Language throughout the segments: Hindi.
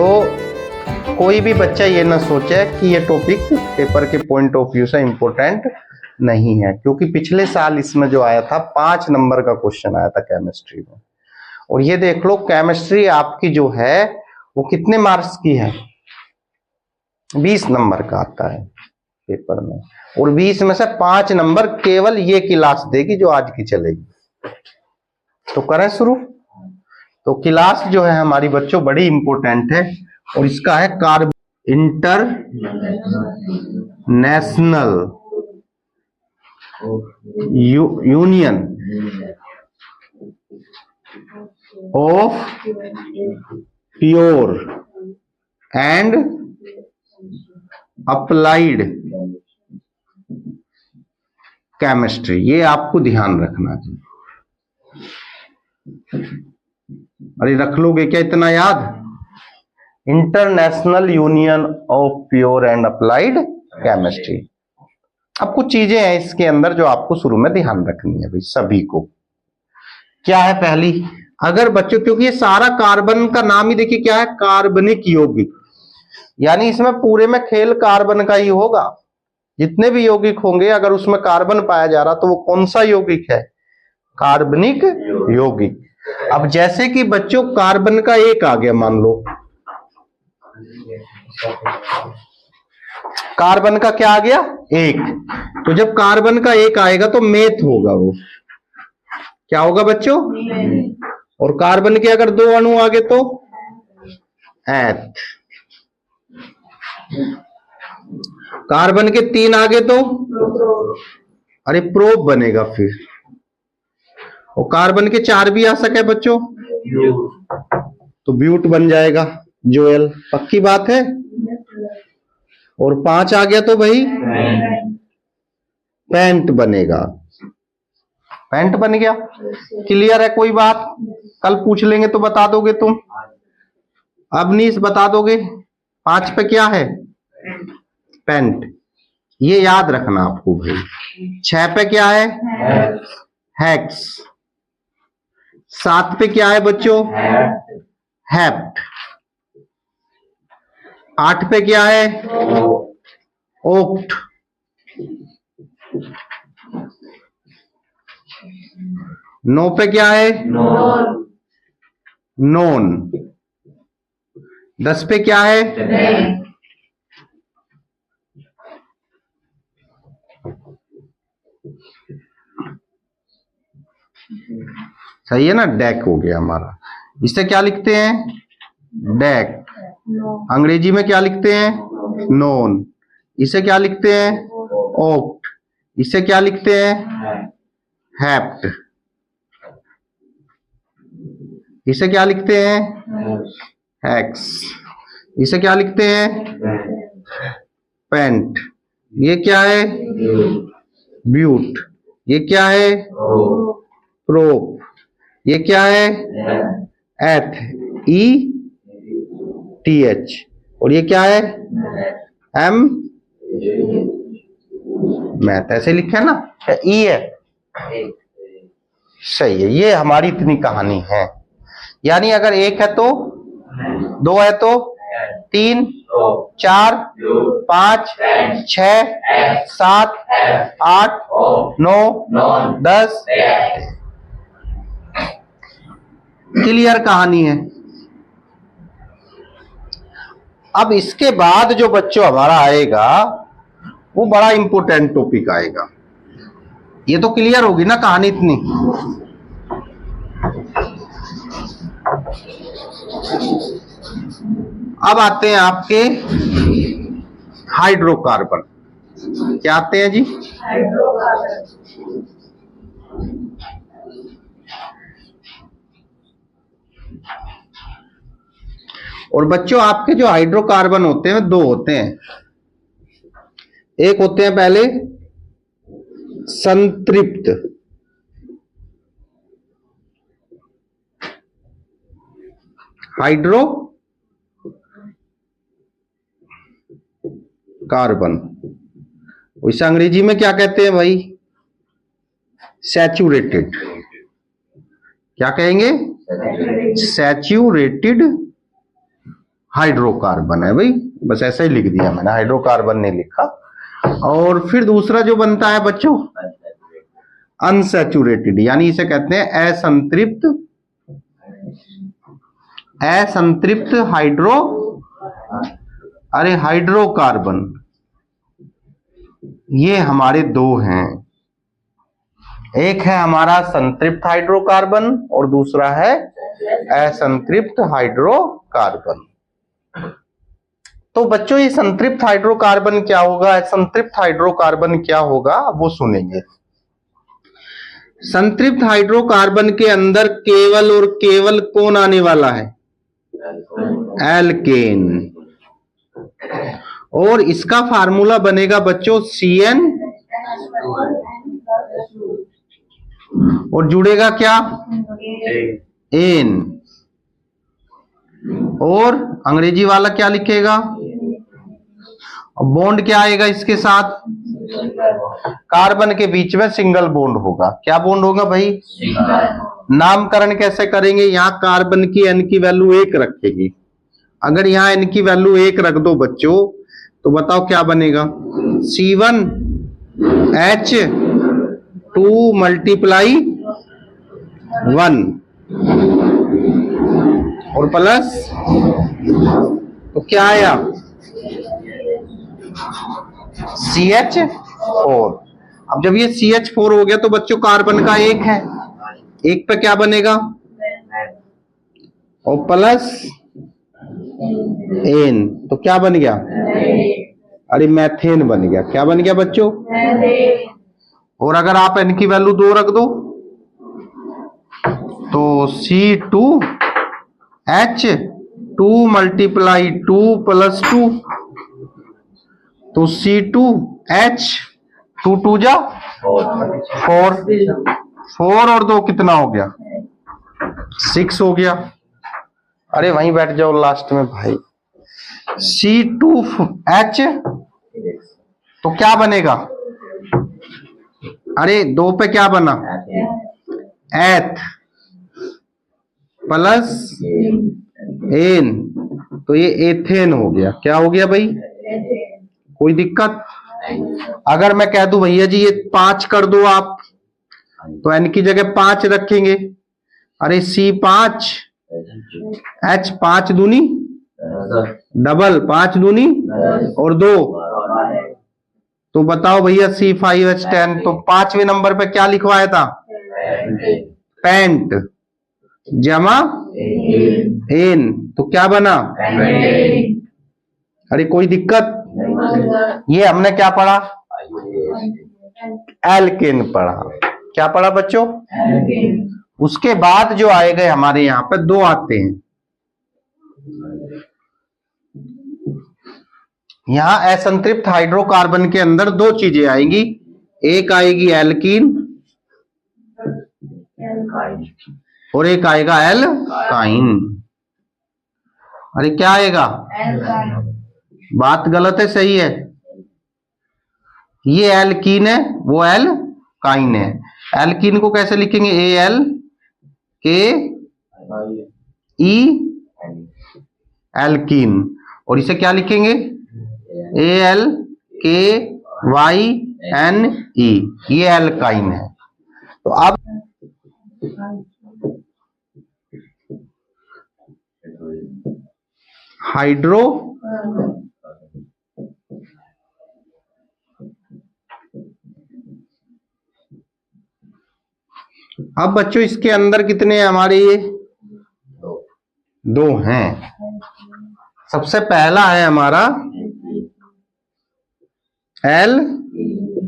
तो कोई भी बच्चा ये ना सोचे कि ये टॉपिक पेपर के पॉइंट ऑफ व्यू से इंपॉर्टेंट नहीं है, क्योंकि पिछले साल इसमें जो आया था 5 नंबर का क्वेश्चन आया था केमिस्ट्री में। और ये देख लो केमिस्ट्री आपकी जो है वो कितने मार्क्स की है, 20 नंबर का आता है पेपर में, और 20 में से 5 नंबर केवल ये क्लास देगी जो आज की चलेगी। तो करें शुरू। तो क्लास जो है हमारी बच्चों बड़ी इंपॉर्टेंट है, और इसका है carbon international union of pure and applied chemistry. ये आपको ध्यान रखना चाहिए। अरे रख लोगे क्या इतना याद? International union of pure and applied chemistry. अब कुछ चीजें हैं इसके अंदर जो आपको शुरू में ध्यान रखनी है भाई सभी को। क्या है पहली, अगर बच्चों, क्योंकि ये सारा कार्बन का नाम ही देखिए क्या है, कार्बनिक यौगिक, यानी इसमें पूरे में खेल कार्बन का ही होगा। जितने भी यौगिक होंगे अगर उसमें कार्बन पाया जा रहा तो वो कौन सा यौगिक है? कार्बनिक यौगिक। अब जैसे कि बच्चों कार्बन का एक आ गया, मान लो कार्बन का क्या आ गया? एक। तो जब कार्बन का एक आएगा तो मेथ होगा, वो क्या होगा बच्चों? और कार्बन के अगर 2 अणु आ गए तो एथ। कार्बन के 3 आ गए तो अरे प्रोप बनेगा फिर। और कार्बन के 4 भी आ सके बच्चों तो ब्यूट बन जाएगा, जोएल। पक्की बात है। और 5 आ गया तो भाई पेंट बनेगा। पेंट बन गया। क्लियर है? कोई बात कल पूछ लेंगे तो बता दोगे तुम। अब नहीं बता दोगे। 5 पे क्या है? पेंट। ये याद रखना आपको भाई। 6 पे क्या है? हेक्स। 7 पे क्या है बच्चों? हेप्ट। 8 पे क्या है? ओक्ट। 9 पे क्या है? नोन। 10 पे क्या है? सही है ना? डेक हो गया हमारा। इसे क्या लिखते हैं? डेक। अंग्रेजी में क्या लिखते हैं? नोन। इसे क्या लिखते हैं? ओक्ट। इसे क्या लिखते हैं? हेप्ट। इसे क्या लिखते हैं? हेक्स। इसे क्या लिखते हैं? पेंट। ये क्या है? ब्यूट। ये क्या है? प्रोप। ये क्या है? एथ, ई टी एच। और ये क्या है? M, math. ऐसे लिखे है ना? ई है। सही है। ये हमारी इतनी कहानी है। यानी अगर 1 है तो 2 है तो 3 4 5 6 7 8 9 10। क्लियर कहानी है। अब इसके बाद जो बच्चों हमारा आएगा वो बड़ा इंपॉर्टेंट टॉपिक आएगा। ये तो क्लियर होगी ना कहानी इतनी। अब आते हैं आपके हाइड्रोकार्बन। क्या आते हैं जी? हाइड्रोकार्बन। और बच्चों आपके जो हाइड्रोकार्बन होते हैं 2 होते हैं। एक होते हैं पहले संतृप्त हाइड्रो कार्बन। इसे अंग्रेजी में क्या कहते हैं भाई? सैचुरेटेड। क्या कहेंगे? सैचुरेटेड हाइड्रोकार्बन है भाई, बस ऐसा ही लिख दिया मैंने, हाइड्रोकार्बन नहीं लिखा। और फिर दूसरा जो बनता है बच्चों अनसैचुरेटेड, यानी इसे कहते हैं असंतृप्त, असंतृप्त हाइड्रोकार्बन। ये हमारे दो हैं, एक है हमारा संतृप्त हाइड्रोकार्बन और दूसरा है असंतृप्त हाइड्रोकार्बन। तो बच्चों ये संतृप्त हाइड्रोकार्बन क्या होगा, असंतृप्त हाइड्रोकार्बन क्या होगा, वो सुनेंगे। संतृप्त हाइड्रोकार्बन के अंदर केवल और केवल कौन आने वाला है, एल्केन, और इसका फार्मूला बनेगा बच्चों CN, और जुड़ेगा क्या, एन, और अंग्रेजी वाला क्या लिखेगा, बॉन्ड क्या आएगा इसके साथ, कार्बन के बीच में सिंगल बॉन्ड होगा। क्या बॉन्ड होगा भाई, नामकरण कैसे करेंगे, यहां कार्बन की N की वैल्यू 1 रखेगी, अगर यहां N की वैल्यू 1 रख दो बच्चों तो बताओ क्या बनेगा, C1H2 मल्टीप्लाई 1 और प्लस, तो क्या आया CH4। अब जब ये CH4 हो गया तो बच्चों कार्बन का 1 है, 1 पे क्या बनेगा और प्लस N, तो क्या बन गया, अरे मैथेन बन गया। क्या बन गया बच्चों, और अगर आप N की वैल्यू 2 रख दो तो C2H2 मल्टीप्लाई 2 प्लस 2, तो C2H 2 2 जा 4, 4 और 2 कितना हो गया, 6 हो गया। अरे वहीं बैठ जाओ लास्ट में भाई, C2H तो क्या बनेगा, अरे 2 पे क्या बना, एथ प्लस एन, तो ये एथेन हो गया। क्या हो गया भाई, कोई दिक्कत, अगर मैं कह दूं भैया जी ये 5 कर दो आप, तो N की जगह 5 रखेंगे, अरे C5 H 5 दूनी डबल, 5 दूनी और 2, तो बताओ भैया C5H10, तो 5वें नंबर पे क्या लिखवाया था, पेंट जमा एन, तो क्या बना, अरे कोई दिक्कत, ये हमने क्या पढ़ा, एल्केन पढ़ा। क्या पढ़ा बच्चों, उसके बाद जो आए गए हमारे यहां पे 2 आते हैं, यहां असंतृप्त हाइड्रोकार्बन के अंदर 2 चीजें आएंगी, एक आएगी एल्कीन और एक आएगा एल्काइन। अरे क्या आएगा, बात गलत है सही है, ये एल्कीन है वो एल्काइन है। एल्कीन को कैसे लिखेंगे, ALKE एल्कीन, और इसे क्या लिखेंगे, ALKYNE, ये एल्काइन है। तो अब हाइड्रो अब बच्चों इसके अंदर कितने हैं हमारे, ये 2 हैं। सबसे पहला है हमारा एल्कीन,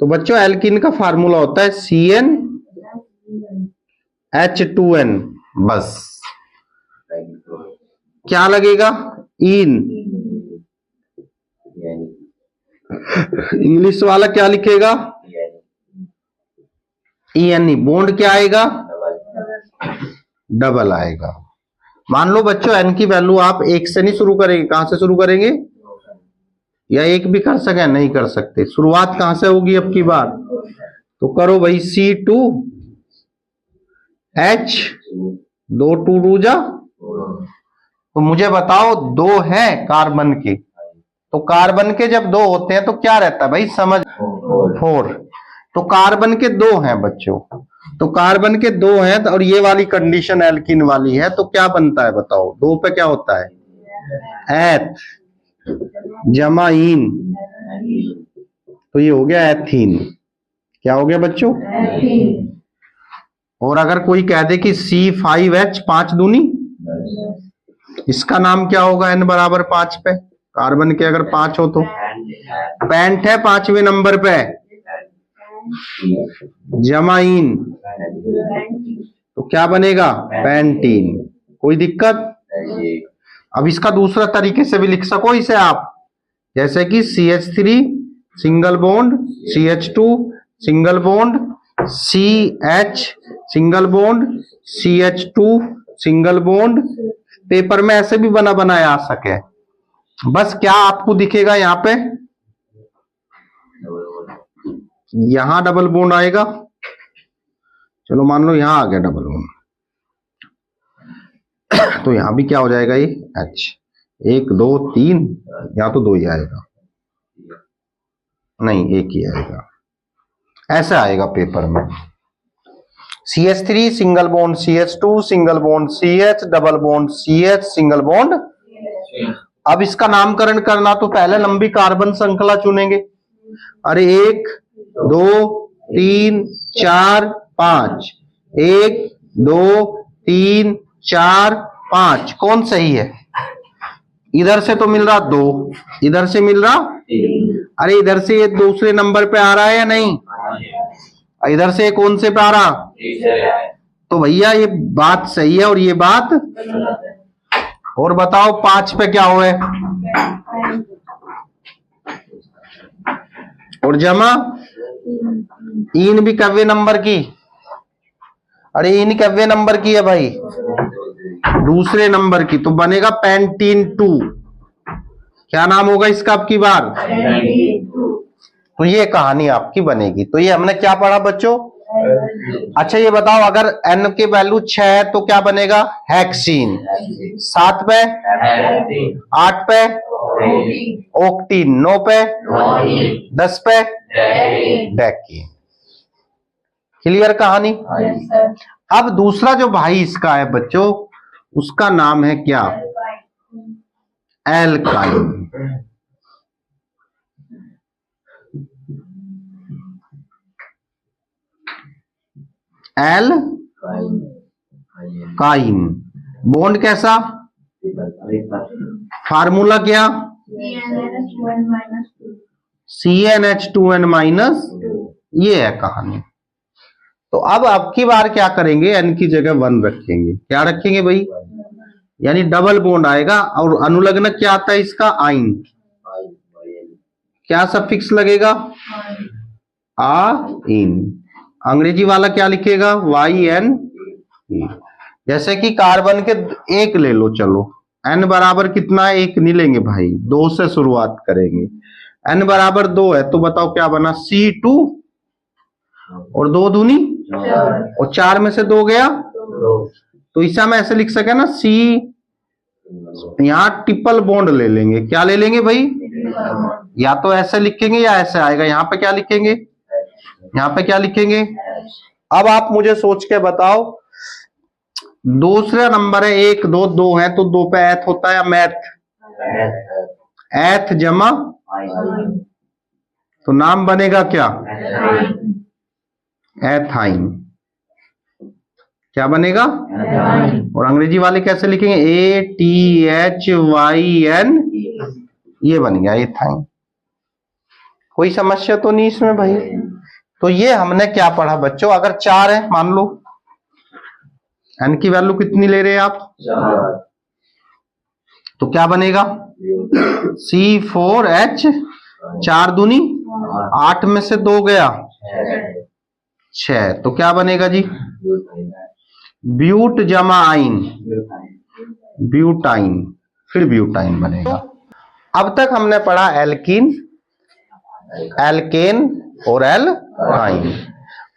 तो बच्चों एल्कीन का फार्मूला होता है CnH2n, बस क्या लगेगा, इन, इंग्लिश वाला क्या लिखेगा, ENE, बॉन्ड क्या आएगा, डबल आएगा। मान लो बच्चों N की वैल्यू आप 1 से नहीं शुरू करेंगे, कहां से शुरू करेंगे, या 1 भी कर सके, नहीं कर सकते, शुरुआत कहां से होगी अब की बार, तो करो भाई C2H 2 2 2 जा। तो मुझे बताओ 2 है कार्बन के, तो कार्बन के जब 2 होते हैं तो क्या रहता है भाई, समझ 4। तो कार्बन के 2 हैं बच्चों, तो कार्बन के 2 हैं और ये वाली कंडीशन एल्किन वाली है, तो क्या बनता है बताओ, 2 पे क्या होता है, एथ जमा इन, तो ये हो गया एथीन। क्या हो गया बच्चों, और अगर कोई कह दे कि C5H 5 दूनी, इसका नाम क्या होगा n बराबर 5 पे, कार्बन के अगर 5 हो तो पेंट है 5वें नंबर पे, जमाइन, तो क्या बनेगा पेंटीन। कोई दिक्कत। अब इसका दूसरा तरीके से भी लिख सको इसे आप, जैसे कि CH3 single bond CH2 single bond CH single bond CH2 single bond, paper में ऐसे भी बना बनाया आ सके। बस क्या आपको दिखेगा यहाँ पे, यहां डबल बॉन्ड आएगा, चलो मान लो यहां आ गया डबल बॉन्ड, तो यहां भी क्या हो जाएगा ये H, 1 2 3, यहां तो 2 ही आएगा, नहीं 1 ही आएगा, ऐसा आएगा पेपर में। CH3 single bond CH2 single bond CH double bond CH single bond. अब इसका नामकरण करना तो पहले लंबी कार्बन श्रृंखला चुनेंगे। अरे 1 2 3 4 5, 1 2 3 4 5, कौन सही है, इधर से तो मिल रहा 2, इधर से मिल रहा, अरे इधर से ये दूसरे नंबर पे आ रहा है या नहीं, इधर से कौन से पे आ रहा, तो भैया ये बात सही है और ये बात, और बताओ 5 पे क्या हुआ, और जमा इन भी कव्य नंबर की, अरे इन कव्य नंबर की है भाई, दूसरे नंबर की, तो बनेगा पेंटीन 2। क्या नाम होगा इसका आपकी बार, तो ये कहानी आपकी बनेगी। तो ये हमने क्या पढ़ा बच्चों। अच्छा ये बताओ अगर n के वैल्यू 6 है तो क्या बनेगा, हेक्सीन, 7 पे 8 पे ओक्टीन, 9 पे 10 पे डेकीन। क्लियर कहानी। अब दूसरा जो भाई इसका है बच्चों, उसका नाम है क्या, एल्काइन। एल्काइन, बॉन्ड कैसा, फार्मूला क्या, CnH2n-, ये है कहानी। तो अब आपकी बार क्या करेंगे, n की जगह 1 रखेंगे, क्या रखेंगे भाई, यानी डबल बॉन्ड आएगा, और अनुलग्नक क्या आता है इसका, आइन, क्या सफिक्स लगेगा, इन, अंग्रेजी वाला क्या लिखेगा, YN। जैसे कि कार्बन के 1 ले लो, चलो n बराबर कितना है, 1 नहीं लेंगे भाई, 2 से शुरुआत करेंगे, n बराबर 2 है, तो बताओ क्या बना, C2, और 2 दूनी, और 4 में से 2 गया, तो इसे हम ऐसे लिख सके ना, C, यहां ट्रिपल बॉन्ड ले लेंगे, क्या ले लेंगे भाई, या तो ऐसे लिखेंगे या ऐसे आएगा, यहां पे क्या लिखेंगे, यहां पे क्या लिखेंगे। अब आप मुझे सोच के बताओ, दूसरा नंबर है 1 2 2 है, तो 2 पे एथ होता है, मैथ, एथ जमा, तो नाम बनेगा क्या, एथाइन। क्या बनेगा, और अंग्रेजी वाले कैसे लिखेंगे, ATHYN, ये बन गया एथाइन। कोई समस्या तो नहीं इसमें भाई। तो ये हमने क्या पढ़ा बच्चों, अगर 4 है मान लो, n की वैल्यू कितनी ले रहे हैं आप, तो क्या बनेगा, C4H, 4 दूनी 8 में से 2 गया 6, तो क्या बनेगा जी, ब्यूट जमा आइन, ब्यूटाइन, फिर ब्यूटाइन बनेगा। अब तक हमने पढ़ा एल्कीन, एल्केन और एल्काइन।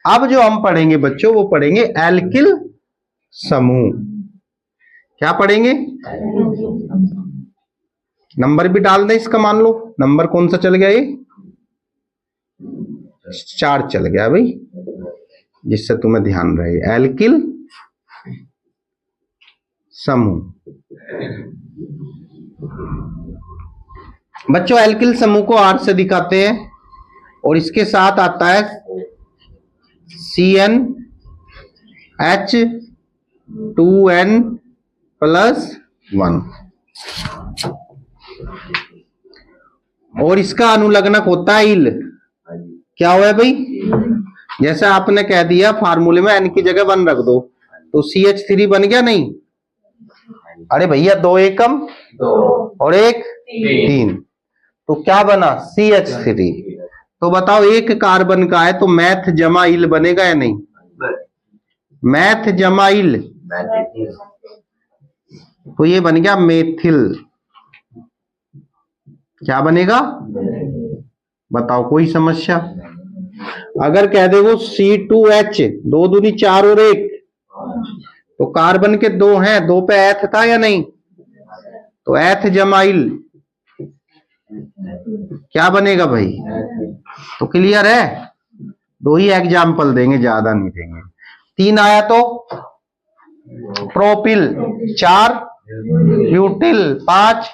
अब जो हम पढ़ेंगे बच्चों, वो पढ़ेंगे एल्किल समूह। क्या पढ़ेंगे? नंबर भी डाल दें इसका, मान लो नंबर कौन सा चल गया, ये 4 चल गया भाई, जिससे तुम्हें ध्यान रहे। एल्किल समूह। बच्चों एल्किल समूह को R से दिखाते हैं और इसके साथ आता है CnH2n+1 और इसका अनुलग्नक होता है इल। क्या हुआ है भाई? जैसे आपने कह दिया फार्मूले में n की जगह 1 रख दो तो CH3 बन गया नहीं? अरे भैया 2 एकम 2 और 1 3 तो क्या बना? CH3। तो बताओ एक कार्बन का है तो मैथ जमा इल बनेगा या नहीं? मैथ जमा इल तो ये बन गया मेथिल। क्या बनेगा बताओ, कोई समस्या? अगर कह दे वो C2H 2 दूनी 4 और 1 तो कार्बन के 2 हैं, 2 पे एथ था या नहीं? तो एथ जमाइल क्या बनेगा भाई? तो क्लियर है? 2 ही एग्जाम्पल देंगे, ज्यादा नहीं देंगे। 3 आया तो प्रोपिल, 4 ब्यूटिल, 5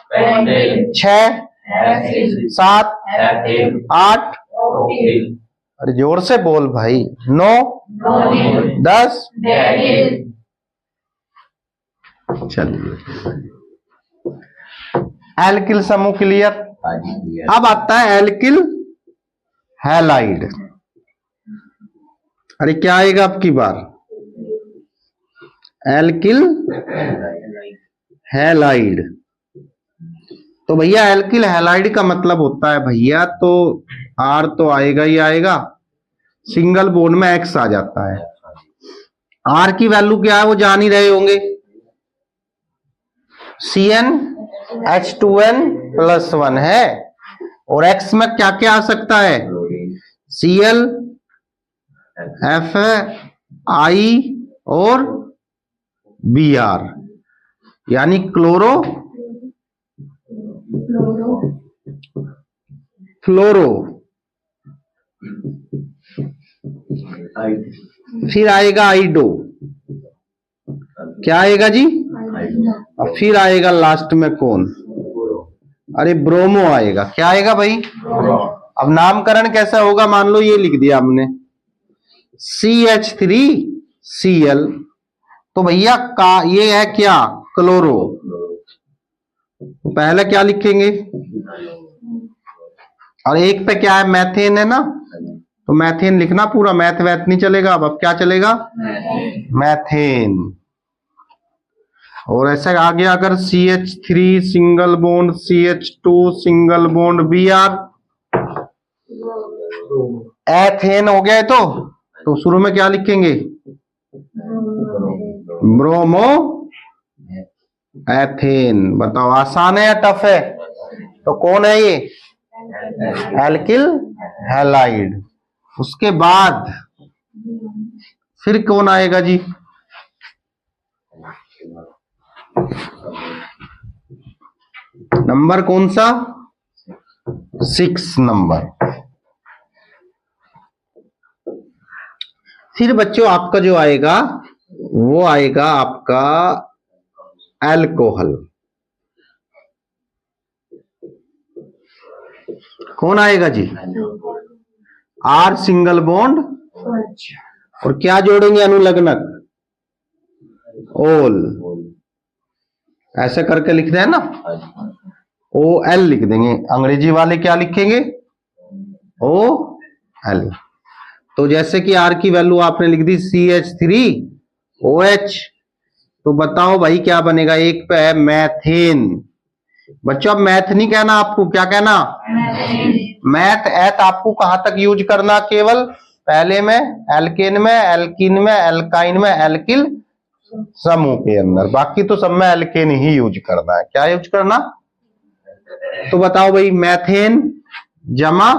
6 7 8 अरे जोर से बोल भाई, 9 10। चलिए एल्किल समूह क्लियर। अब आता है एल्किल हैलाइड। अरे क्या आएगा अब की बार? Alkyl halide. तो भैया एल्किल हैलाइड का मतलब होता है भैया, तो R तो आएगा ही आएगा, सिंगल बॉन्ड में X आ जाता है। R की वैल्यू क्या है वो जान ही रहे होंगे, CnH2n+1 है और X में क्या क्या आ सकता है? Cl Fi और Br, यानी क्लोरो फ्लोरो। फिर आएगा आइडो। क्या आएगा जी? और फिर आएगा लास्ट में कौन? अरे ब्रोमो आएगा। क्या आएगा भाई? अब नामकरण कैसा होगा? मान लो ये लिख दिया हमने CH3Cl, तो भैया का ये है क्या? क्लोरो। तो पहले क्या लिखेंगे? और एक पे क्या है? मैथेन है ना, तो मैथेन लिखना पूरा, मैथ वैथ नहीं चलेगा। अब क्या चलेगा? मैथेन। और ऐसे आगे अगर CH3 single bond CH2 single bond Br, ethane हो गया। तो शुरू में क्या लिखेंगे? Bromo ethane. बताओ आसान है या टफ है? तो कौन है ये? Alkyl halide. उसके बाद फिर कौन आएगा जी? नंबर कौन सा? 6 नंबर। फिर बच्चों आपका जो आएगा वो आएगा आपका अल्कोहल। कौन आएगा जी? R सिंगल बॉन्ड और क्या जोड़ेंगे अनुलग्नक? ओल। ऐसे करके लिख रहे हैं ना, OL लिख देंगे। अंग्रेजी वाले क्या लिखेंगे? OL। तो जैसे कि R की वैल्यू आपने लिख दी CH3OH, तो बताओ भाई क्या बनेगा? एक पे है मैथेन। बच्चों अब मैथ नहीं कहना आपको, क्या कहना? मैथ एथ आपको कहां तक यूज करना? केवल पहले में, एल्केन में, एल्कीन में, एल्काइन में, एल्किल समूह के अंदर। बाकी तो सब में एल्केन ही यूज करना है। क्या यूज करना? तो बताओ भाई, मैथेन जमा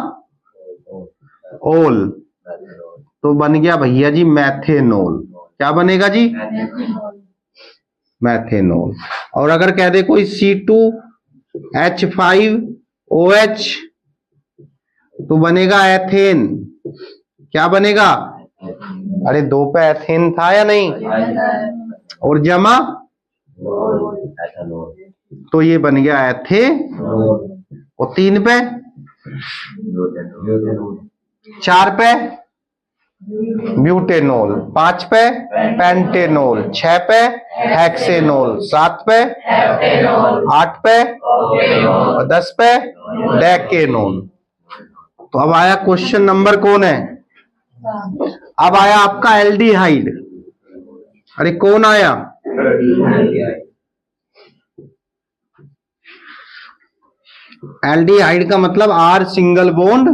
ओल तो बन गया भैया जी मैथेनोल। क्या बनेगा जी? मैथेनॉल। और अगर कह दे कोई C2H5OH तो बनेगा एथेन। क्या बनेगा? अरे 2 पे एथेन था या नहीं? और जमा तो ये बन गया एथे। और 3 पे, 4 पे ब्यूटेनॉल, 5 पे पेंटेनॉल, 6 पे हेक्सेनॉल, 7 पे 8 पे और 10 पे डेकेनॉल। तो अब आया क्वेश्चन नंबर कौन है? अब आया आपका एल्डिहाइड। अरे कौन आया? एल्डिहाइड का मतलब R सिंगल बॉन्ड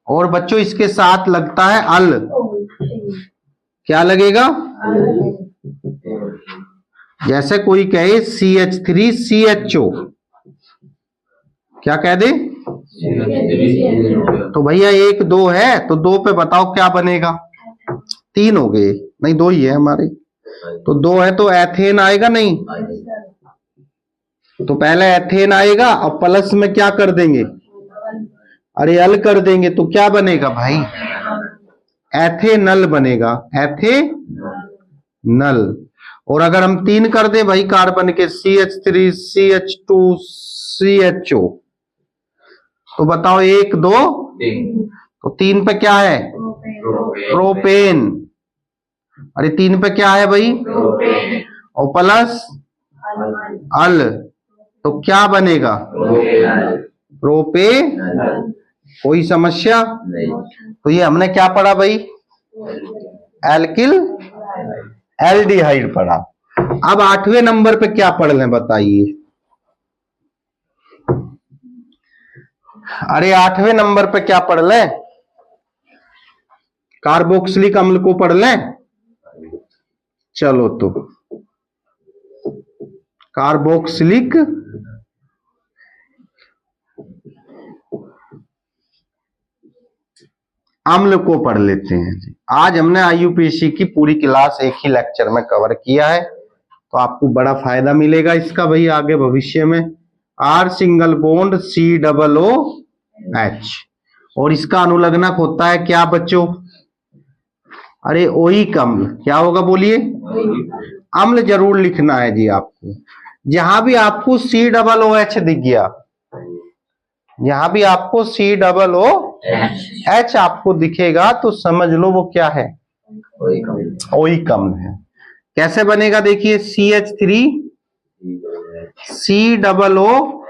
और बच्चों इसके साथ लगता है अल। क्या लगेगा? जैसे कोई कहे CH3CHO, क्या कह दे? तो भैया 1 2 है तो 2 पे बताओ क्या बनेगा? 3 हो गए, नहीं 2 ही है हमारे। तो 2 है तो एथेन आएगा नहीं? तो पहले एथेन आएगा और प्लस में क्या कर देंगे? अरे अल कर देंगे तो क्या बनेगा भाई? एथेनल बनेगा, एथेनल। और अगर हम 3 कर दे भाई कार्बन के CH3CH2CHO तो बताओ 1 2 तो 3 पे क्या है? प्रोपेन। अरे 3 पे क्या है भाई? और प्लस अल तो क्या बनेगा? प्रोपे। कोई समस्या नहीं। तो ये हमने क्या पढ़ा भाई? एल्किल एल्डिहाइड पढ़ा। अब 8वें नंबर पे क्या पढ़ लें बताइए? अरे 8वें नंबर पे क्या पढ़ लें? कार्बोक्सिलिक अम्ल को पढ़ लें। चलो तो कार्बोक्सिलिक अम्ल को पढ़ लेते हैं जी। आज हमने IUPAC की पूरी क्लास एक ही लेक्चर में कवर किया है तो आपको बड़ा फायदा मिलेगा इसका भाई आगे भविष्य में। R सिंगल बॉन्ड COOH और इसका अनुलग्नक होता है क्या बच्चों? अरे ओइक अम्ल। क्या होगा बोलिए? अम्ल जरूर लिखना है जी आपको। जहां भी आपको COOH दिख गया, यहां भी आपको COOH आपको दिखेगा तो समझ लो वो क्या है? ओइक अम्ल है। कैसे बनेगा देखिए? CH3COOH।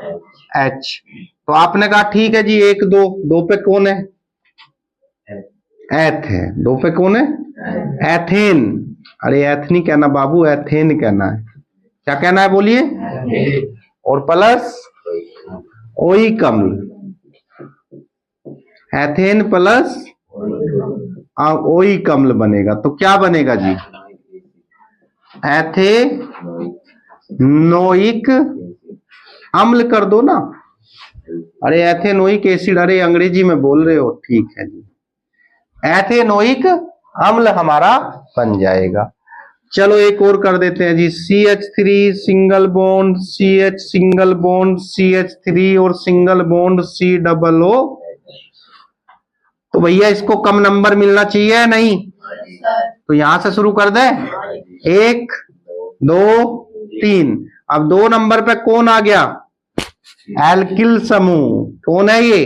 तो आपने कहा ठीक है जी 1 2 2 पे कौन है? एथ है। 2 पे कौन है? एथेन। अरे एथ नहीं कहना बाबू, एथेन कहना है। क्या कहना है बोलिए? और प्लस ओइक अम्ल, एथेन प्लस ओइक अम्ल बनेगा। तो क्या बनेगा जी? एथेनोइक अम्ल कर दो ना। अरे एथेनोइक एसिड, अरे अंग्रेजी में बोल रहे हो, ठीक है जी। एथेनोइक अम्ल हमारा बन जाएगा। चलो एक और कर देते हैं जी। CH3 single bond CH single bond CH3 और सिंगल बॉन्ड COO। तो भैया इसको कम नंबर मिलना चाहिए नहीं? तो यहां से शुरू कर दे। 1 2 3। अब 2 नंबर पे कौन आ गया? एल्किल समूह। कौन है ये?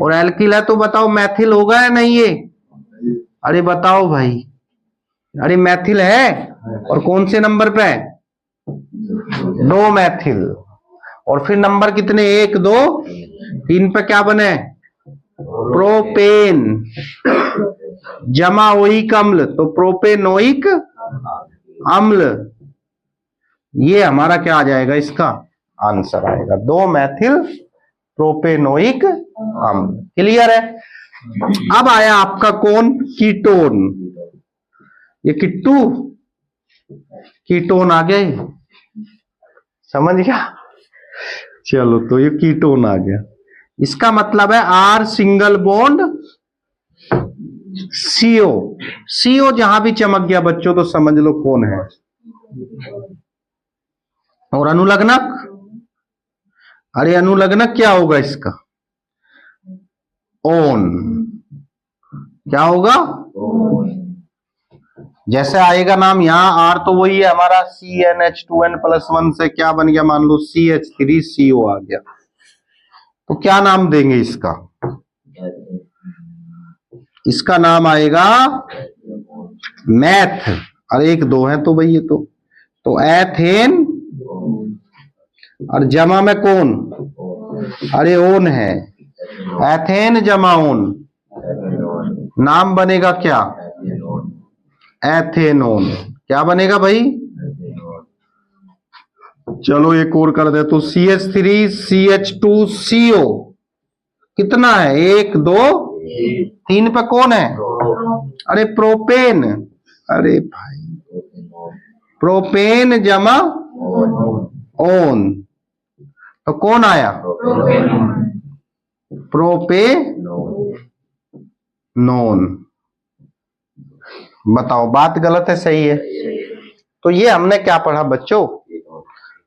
और एल्किल है तो बताओ मैथिल होगा या नहीं ये? अरे बताओ भाई। अरे मैथिल है। और कौन से नंबर पे? 2 मैथिल। और फिर नंबर कितने? 1 2 3 पे क्या बने? प्रोपेन जमा ओइक अम्ल तो प्रोपेनोइक अम्ल। ये हमारा क्या आ जाएगा? इसका आंसर आएगा 2 मैथिल प्रोपेनोइक अम्ल। क्लियर है? अब आया आपका कौन? कीटोन। ये किट्टू कीटोन आ गए, समझ गया? चलो तो ये कीटोन आ गया। इसका मतलब है R single bond CO। CO जहां भी चमक गया बच्चों तो समझ लो कौन है? और अनुलग्नक, अरे अनुलग्नक क्या होगा इसका? ओन। क्या होगा? जैसे आएगा नाम यहाँ आर तो वही है हमारा CnH2n+1 से क्या बन गया, मान लो CH3CO आ गया। तो क्या नाम देंगे इसका? इसका नाम आएगा मैथ। अरे एक दो है तो भाई ये तो एथेन और जमा में कौन? अरे ओन है, एथेन जमा ओन, नाम बनेगा क्या? एथेनोन। क्या बनेगा भाई? चलो एक और कर दे तो CH3CH2CO कितना है? 1 2 3 पे कौन है? अरे प्रोपेन। अरे भाई प्रोपेन जमा ओन तो कौन आया? प्रोपेनोन। बताओ बात गलत है सही है? तो ये हमने क्या पढ़ा बच्चों?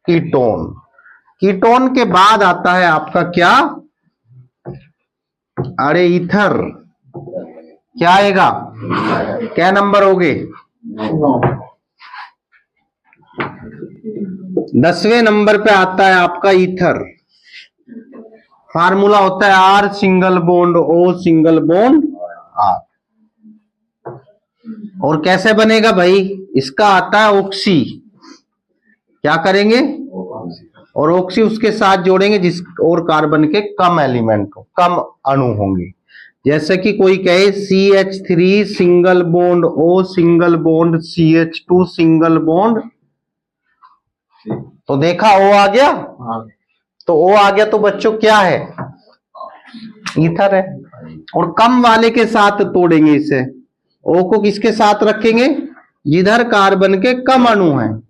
कीटोन। कीटोन के बाद आता है आपका क्या? अरे ईथर। क्या आएगा? क्या नंबर हो गए? 10वें नंबर पे आता है आपका ईथर। फार्मूला होता है R single bond O single bond R। और कैसे बनेगा भाई? इसका आता है ऑक्सी। क्या करेंगे? और ऑक्सी उसके साथ जोड़ेंगे जिस और कार्बन के कम एलिमेंट हो, कम अणु होंगे। जैसे कि कोई कहे CH3 single bond O single bond CH2 single bond, तो देखा O आ गया। तो O आ गया तो बच्चों क्या है? ईथर है। और कम वाले के साथ तोड़ेंगे इसे। O को किसके साथ रखेंगे? जिधर कार्बन के कम अणु हैं।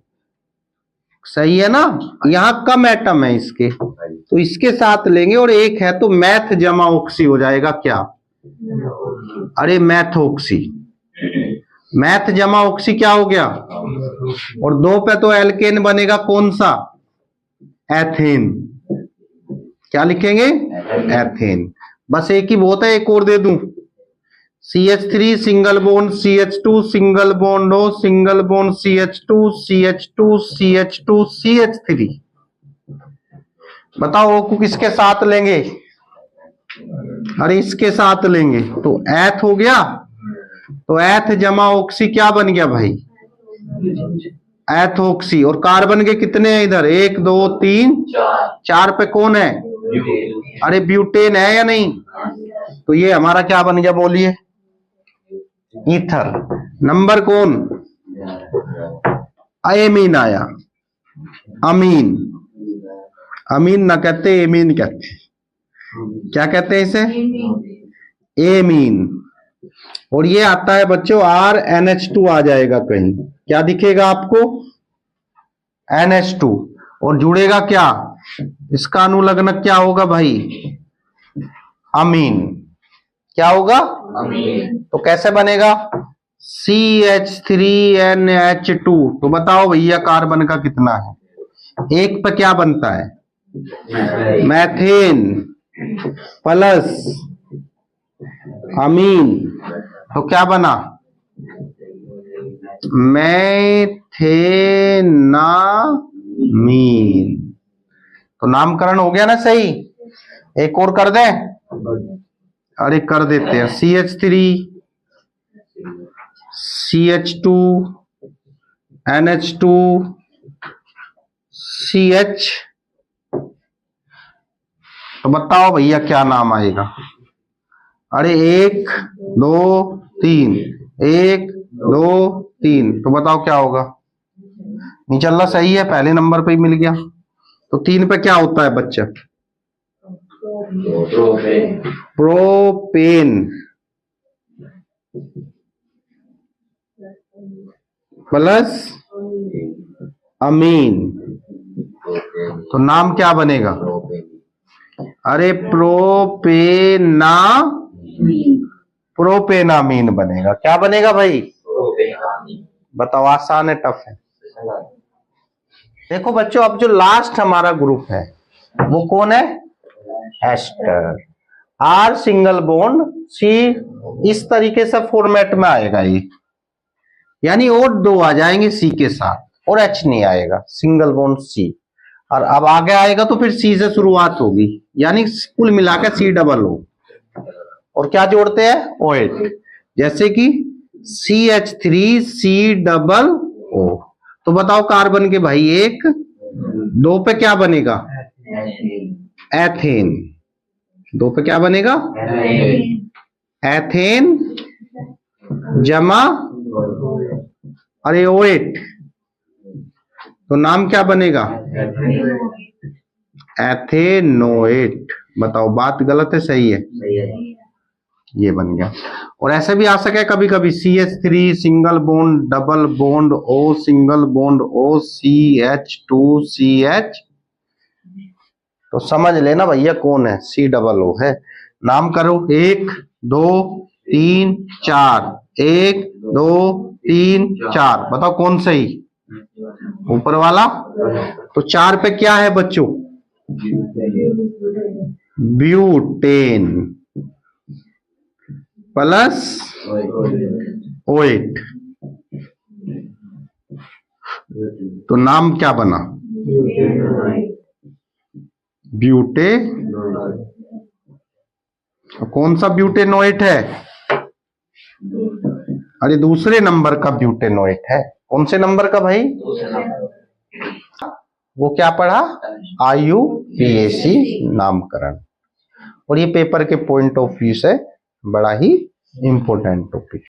सही है ना? यहां कम एटम है इसके, तो इसके साथ लेंगे और एक है तो मैथ जमा ऑक्सी हो जाएगा। क्या? अरे मैथोक्सी। मैथ जमा ऑक्सी क्या हो गया? और 2 पे तो एल्केन बनेगा कौन सा? एथेन। क्या लिखेंगे? एथेन। बस एक ही बहुत है, एक और दे दूं। CH3 single bond CH2 single bond O single bond CH2 CH2 CH2 CH3। बताओ O को किसके साथ लेंगे? अरे इसके साथ लेंगे तो एथ हो गया। तो एथ जमा ऑक्सी क्या बन गया भाई? एथोक्सी। और कार्बन के कितने हैं इधर? 1 2 3 4 पे कौन है? अरे ब्यूटेन है या नहीं? तो ये हमारा क्या बन गया बोलिए? ईथर। नंबर कौन? एमीन आया। अमीन। अमीन ना कहते, एमीन कहते। क्या कहते हैं इसे? एमीन। और ये आता है बच्चों RNH2 आ जाएगा कहीं। क्या दिखेगा आपको? NH2। और जुड़ेगा क्या? इसका अनुलग्नक क्या होगा भाई? अमीन। क्या होगा? अमीन। तो कैसे बनेगा? CH3NH2। तो बताओ भैया कार्बन का कितना है? 1 पे क्या बनता है? मैथेन प्लस अमीन। तो क्या बना? मैथेनामीन। तो नामकरण हो गया ना सही? एक और कर दें? अरे कर देते हैं। CH3 CH2 NH2 CH। तो बताओ भैया क्या नाम आएगा? अरे 1 2 3 1 2 3। तो बताओ क्या होगा? निचल्ला सही है, पहले नंबर पे ही मिल गया। तो 3 पे क्या होता है बच्चा? प्रोपेन प्लस अमीन। तो नाम क्या बनेगा? अरे प्रोपेनामीन बनेगा। क्या बनेगा भाई? बताओ आसान है टफ है? देखो बच्चों, अब जो लास्ट हमारा ग्रुप है वो कौन है? Ester. R single bond C, इस तरीके से फॉर्मेट में आएगा ये, यानी और दो आ जाएंगे सी के साथ और एच नहीं आएगा, सिंगल बॉन्ड सी। और अब आगे आएगा तो फिर सी से शुरुआत होगी, यानी कुल मिलाकर सी डबल ओ। और क्या जोड़ते हैं? OH। जैसे कि CH3 C डबल O। तो बताओ कार्बन के भाई एक दो पे क्या बनेगा? एथेन। दो पे क्या बनेगा? एथेन जमा अरे OH, तो नाम क्या बनेगा? एथेनोएट। बताओ बात गलत है सही है? ये बन गया। और ऐसे भी आ सके कभी कभी CH3 single bond double bond O single bond O CH2CH। तो समझ लेना भैया कौन है, C डबल O है। नाम करो 1 2 3 4, 1 2 3 4। बताओ कौन सही? ऊपर वाला। तो 4 पे क्या है बच्चों? Butane plus OH। तो नाम क्या बना? ब्यूटे। कौन सा ब्यूटेनोएट है? अरे दूसरे नंबर का ब्यूटेनोएट है। कौन से नंबर का भाई? वो क्या पढ़ा? IUPAC नामकरण। और ये पेपर के पॉइंट ऑफ व्यू से बड़ा ही इंपॉर्टेंट टॉपिक।